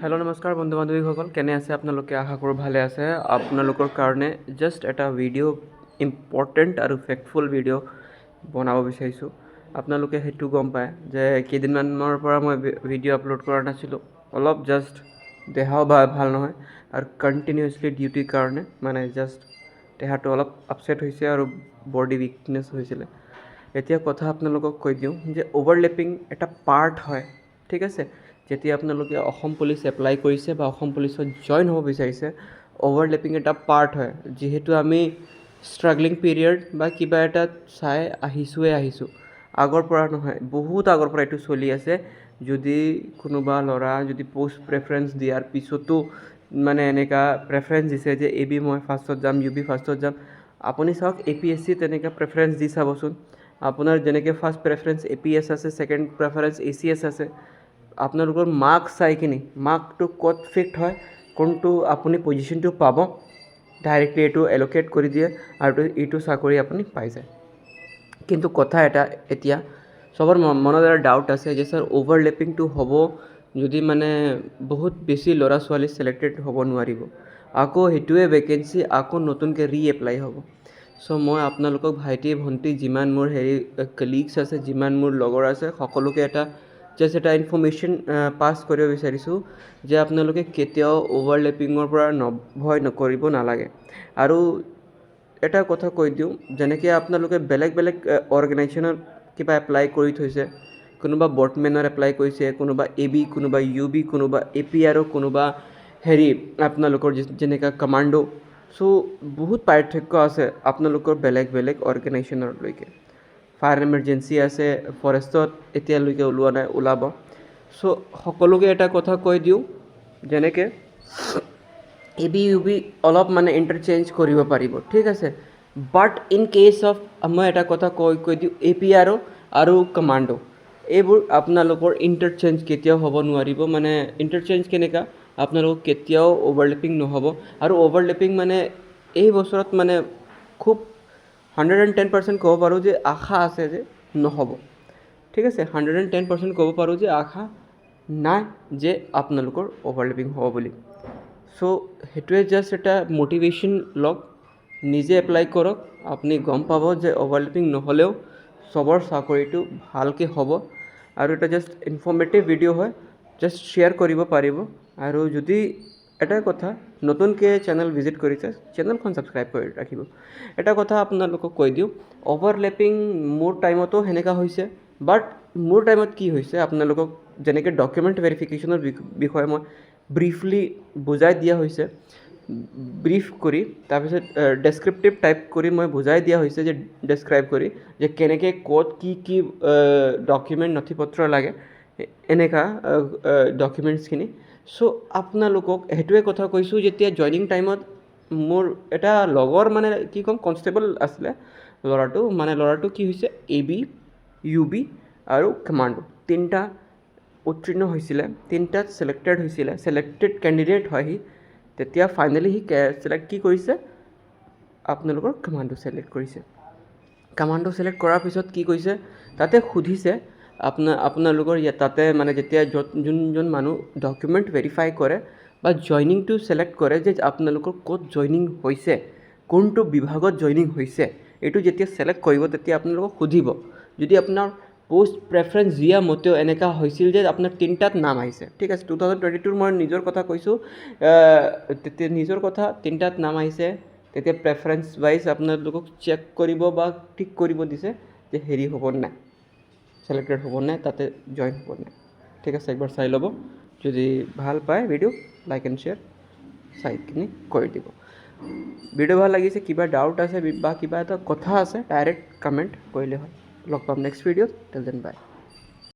Hello' নমস্কাৰ বন্ধু বান্ধৱীসকল, কেনে আছে আপোনালোকে? আশা কৰোঁ ভালে আছে। আপোনালোকৰ কাৰণে জাষ্ট এটা ভিডিঅ' ইম্পৰ্টেণ্ট আৰু ফেক্টফুল ভিডিঅ' বনাব বিচাৰিছোঁ। আপোনালোকে সেইটো গম পায় যে কেইদিনমানৰ পৰা মই ভিডিঅ' আপলোড কৰা নাছিলোঁ। অলপ জাষ্ট দেহাও ভাল নহয় আৰু কণ্টিনিউৱাছলি ডিউটিৰ কাৰণে মানে জাষ্ট দেহাটো অলপ আপছেট হৈছে আৰু বডি উইকনেছ হৈছিলে। এতিয়া কথা আপোনালোকক কৈ দিওঁ যে অভাৰলেপিং এটা পাৰ্ট হয়, ঠিক আছে। যেতিয়া আপোনালোকে অসম পুলিচ এপ্লাই কৰিছে বা অসম পুলিচত জইন হ'ব বিচাৰিছে, অভাৰলেপিং এটা পাৰ্ট হয়। যিহেতু আমি ষ্ট্ৰাগলিং পিৰিয়ড বা কিবা এটা চাই আহিছোঁ, আগৰ পৰা নহয়, বহুত আগৰ পৰা এইটো চলি আছে। যদি কোনোবা ল'ৰা যদি পষ্ট প্ৰেফাৰেঞ্চ দিয়াৰ পিছতো মানে এনেকুৱা প্ৰেফাৰেঞ্চ দিছে যে AB মই ফাৰ্ষ্টত যাম, UB ফাৰ্ষ্টত যাম, আপুনি চাওক APSC তেনেকৈ প্ৰেফাৰেঞ্চ দি চাবচোন। আপোনাৰ যেনেকৈ ফাৰ্ষ্ট প্ৰেফাৰেঞ্চ APS আছে, ছেকেণ্ড প্ৰেফাৰেঞ্চ ACS আছে। আপোনালোকৰ মাৰ্কছ চাই কিনি মাৰ্কটো ক'ত ফিক্ট হয়, কোনটো আপুনি পজিশ্যনটো পাব, ডাইৰেক্টলি এইটো এল'কেট কৰি দিয়ে আৰু এইটো চাকৰি আপুনি পাই যায়। কিন্তু কথা এটা এতিয়া চবৰ মনত এটা ডাউট আছে যে ছাৰ অভাৰলেপিংটো হ'ব যদি মানে বহুত বেছি ল'ৰা ছোৱালী ছিলেক্টেড হ'ব নোৱাৰিব, আকৌ সেইটোৱে ভেকেঞ্চি আকৌ নতুনকৈ এপ্লাই হ'ব। চ' মই আপোনালোকক ভাইটি ভণ্টি যিমান মোৰ কলিগছ আছে, যিমান মোৰ লগৰ আছে, সকলোকে জাষ্ট এটা ইনফৰ্মেশ্যন পাছ কৰিব বিচাৰিছোঁ যে আপোনালোকে কেতিয়াও অভাৰলেপিঙৰ পৰা ভয় নকৰিব নালাগে। আৰু এটা কথা কৈ দিওঁ, যেনেকৈ আপোনালোকে বেলেগ অৰ্গেনাইজেশ্যনত কিবা এপ্লাই কৰি থৈছে, কোনোবা বটমেনৰ এপ্লাই কৰিছে, কোনোবা AB, কোনোবা UB, কোনোবা APR, কোনোবা আপোনালোকৰ যেনেকৈ কমাণ্ডো। চ' বহুত পাৰ্থক্য আছে আপোনালোকৰ বেলেগ অৰ্গেনাইজেশ্যনলৈকে। ফায়াৰ এমাৰ্জেঞ্চি আছে, ফৰেষ্টত এতিয়ালৈকে ওলোৱা নাই, ওলাব। চ' সকলোকে এটা কথা কৈ দিওঁ, যেনেকৈ AB, UB অলপ মানে ইণ্টাৰচেঞ্জ কৰিব পাৰিব, ঠিক আছে। বাট ইন কেছ অফ মই এটা কথা কৈ দিওঁ, APR আৰু কমাণ্ডো এইবোৰ আপোনালোকৰ ইণ্টাৰচেঞ্জ কেতিয়াও হ'ব নোৱাৰিব। মানে ইণ্টাৰচেঞ্জ কেনেকুৱা, আপোনালোকক কেতিয়াও অভাৰলেপিং নহ'ব। আৰু অভাৰলেপিং মানে এই বছৰত মানে খুব 110% ক'ব পাৰোঁ যে আশা আছে যে নহ'ব, ঠিক আছে। 110% ক'ব পাৰোঁ যে আশা নাই যে আপোনালোকৰ অভাৰলেপিং হ'ব বুলি। চ' সেইটোৱে জাষ্ট এটা মটিভেশ্যন লওক, নিজে এপ্লাই কৰক, আপুনি গম পাব যে অভাৰলেপিং নহ'লেও চবৰ চাকৰিটো ভালকৈ হ'ব। আৰু এটা জাষ্ট ইনফৰ্মেটিভ ভিডিঅ' হয়, জাষ্ট শ্বেয়াৰ কৰিব পাৰিব। আৰু যদি এটা কথা, নতুনকৈ চেনেল ভিজিট কৰিছে, চেনেলখন ছাবস্ক্ৰাইব কৰি ৰাখিব। এটা কথা আপোনালোকক কৈ দিওঁ, অভাৰলেপিং মোৰ টাইমতো সেনেকুৱা হৈছে। বাট মোৰ টাইমত কি হৈছে, আপোনালোকক যেনেকৈ ডকুমেণ্ট ভেৰিফিকেশ্যনৰ বিষয়ে মই ব্ৰিফলি বুজাই দিয়া হৈছে, ব্ৰিফ কৰি তাৰপিছত ডেছক্ৰিপটিভ টাইপ কৰি মই বুজাই দিয়া হৈছে যে ডেছক্ৰাইব কৰি যে কেনেকৈ ক'ত কি ডকুমেণ্ট নথি পত্ৰ লাগে, এনেকুৱা ডকুমেণ্টছখিনি। চ' আপোনালোকক সেইটোৱে কথা কৈছোঁ, যেতিয়া জইনিং টাইমত মোৰ এটা লগৰ মানে কি ক'ম, কনষ্টেবল আছিলে ল'ৰাটো কি হৈছে, AB, UB আৰু কমাণ্ডো তিনিটা উত্তীৰ্ণ হৈছিলে, তিনিটাত ছিলেক্টেড কেণ্ডিডেট হয় সি। তেতিয়া ফাইনেলি সি কি কৰিছে, আপোনালোকৰ কমাণ্ডো ছিলেক্ট কৰিছে। কমাণ্ডো ছিলেক্ট কৰাৰ পিছত কি কৰিছে, তাতে সুধিছে আপোনালোকৰ তাতে মানে যেতিয়া যোনজন মানুহ ডকুমেণ্ট ভেৰিফাই কৰে বা জইনিংটো ছিলেক্ট কৰে যে আপোনালোকৰ ক'ত জইনিং হৈছে, কোনটো বিভাগত জইনিং হৈছে, এইটো যেতিয়া ছিলেক্ট কৰিব তেতিয়া আপোনালোকক সুধিব। যদি আপোনাৰ পষ্ট প্ৰেফাৰেঞ্চ দিয়া মতেও এনেকুৱা হৈছিল যে আপোনাৰ তিনিটাত নাম আহিছে, ঠিক আছে, 2022 মই নিজৰ কথা কৈছোঁ, তেতিয়া নিজৰ কথা তিনিটাত নাম আহিছে, তেতিয়া প্ৰেফাৰেঞ্চ ৱাইজ আপোনালোকক চেক কৰিব বা ঠিক কৰিব দিছে যে হ'ব নাই, ছিলেক্টেড হ'ব নাই, তাতে জইন হ'ব নাই, ঠিক আছে। একবাৰ চাই ল'ব, যদি ভাল পায় ভিডিঅ' লাইক এণ্ড শ্বেয়াৰ চাই কিনি কৰি দিব। ভিডিঅ' ভাল লাগিছে, কিবা ডাউট আছে বা কিবা এটা কথা আছে, ডাইৰেক্ট কমেণ্ট কৰিলে হয়। লগ পাম নেক্সট ভিডিঅ'ত, টিল দেন বাই।